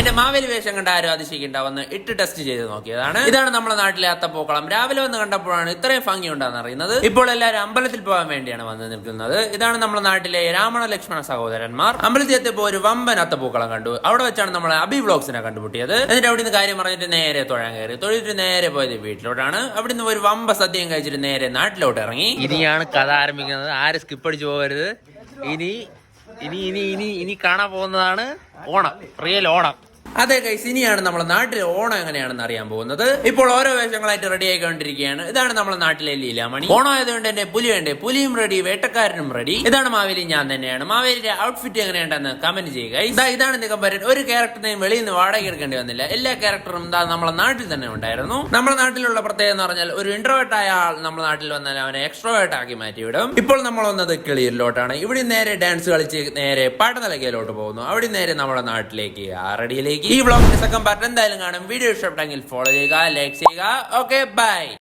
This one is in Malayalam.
എന്റെ മാവേലി വേഷം കണ്ട ആരും അതിശയിക്കുണ്ടാവുന്ന ഇട്ട് ടെസ്റ്റ് ചെയ്ത് നോക്കിയതാണ്. ഇതാണ് നമ്മുടെ നാട്ടിലെ അത്തപ്പൂക്കളം. രാവിലെ വന്ന് കണ്ടപ്പോഴാണ് ഇത്രയും ഭംഗി ഉണ്ടാന്ന് അറിയുന്നത്. ഇപ്പോൾ എല്ലാവരും അമ്പലത്തിൽ പോകാൻ വേണ്ടിയാണ് വന്ന് നിൽക്കുന്നത്. ഇതാണ് നമ്മുടെ നാട്ടിലെ രാമണ ലക്ഷ്മണ സഹോദരന്മാർ. അമ്പലത്തിൽ എത്തിയപ്പോൾ ഒരു വമ്പൻ അത്തപ്പൂക്കളം കണ്ടു. അവിടെ വെച്ചാണ് നമ്മൾ അബി വ്ലോഗ്സിനെ കണ്ടുപിട്ടിയത്. എന്നിട്ട് അവിടെ നിന്ന് കാര്യം പറഞ്ഞിട്ട് നേരെ തൊഴാൻ കയറി. തൊഴിലിട്ട് നേരെ പോയത് വീട്ടിലോട്ടാണ്. അവിടെ നിന്ന് ഒരു വമ്പ സദ്യം കഴിച്ചിട്ട് നേരെ നാട്ടിലോട്ട് ഇറങ്ങി. ഇനിയാണ് കഥ ആരംഭിക്കുന്നത്. ആരും സ്കിപ്പ് അടിച്ചു പോകരുത്. ഇനി ഇനി ഇനി ഇനി ഇനി കാണാൻ പോകുന്നതാണ് ഓണം, റിയൽ ഓണം. അതെ ഗൈസ്, ഇനിയാണ് നമ്മുടെ നാട്ടിലെ ഓണം എങ്ങനെയാണെന്ന് അറിയാൻ പോകുന്നത്. ഇപ്പോൾ ഓരോ വേഷങ്ങളായിട്ട് റെഡി ആയിക്കൊണ്ടിരിക്കുകയാണ്. ഇതാണ് നമ്മുടെ നാട്ടിലെ ലീലാമണി. ഓണം ആയതുകൊണ്ട് തന്നെ പുലി വേണ്ടേ, പുലിയും റെഡി, വേട്ടക്കാരനും റെഡി. ഇതാണ് മാവേലി, ഞാൻ തന്നെയാണ്. മാവേലിയുടെ ഔട്ട്ഫിറ്റ് എങ്ങനെയുണ്ടെന്ന് കമന്റ് ചെയ്യുക. ഇതാണ് നിഗംബരൻ. ഒരു ക്യാരക്ടറിനെയും വെളിയിൽ നിന്ന് വാടക എടുക്കേണ്ടി വന്നില്ല. എല്ലാ ക്യാരക്ടറും നമ്മുടെ നാട്ടിൽ തന്നെ ഉണ്ടായിരുന്നു. നമ്മുടെ നാട്ടിലുള്ള പ്രത്യേകത എന്ന് പറഞ്ഞാൽ ഒരു ഇൻട്രോവേർട്ട് ആയ ആൾ നമ്മുടെ നാട്ടിൽ വന്നാൽ അവനെ എക്സ്ട്രോവേർട്ട് ആക്കി മാറ്റിവിടും. ഇപ്പോൾ നമ്മൾ വന്നത് കിളിയിലോട്ടാണ്. ഇവിടെ നേരെ ഡാൻസ് കളിച്ച് നേരെ പാട്ടനലകയിലോട്ട് പോകുന്നു. അവിടെ നേരെ നമ്മുടെ നാട്ടിലേക്ക് ആറടിയിലേക്ക്. ഈ വ്ളോഗിന്റെ സെക്കൻഡ് പാർട്ട് എന്തായാലും കാണും. വീഡിയോ ഇഷ്ടപ്പെട്ടെങ്കിൽ ഫോളോ ചെയ്യുക, ലൈക്ക് ചെയ്യുക. Okay, by.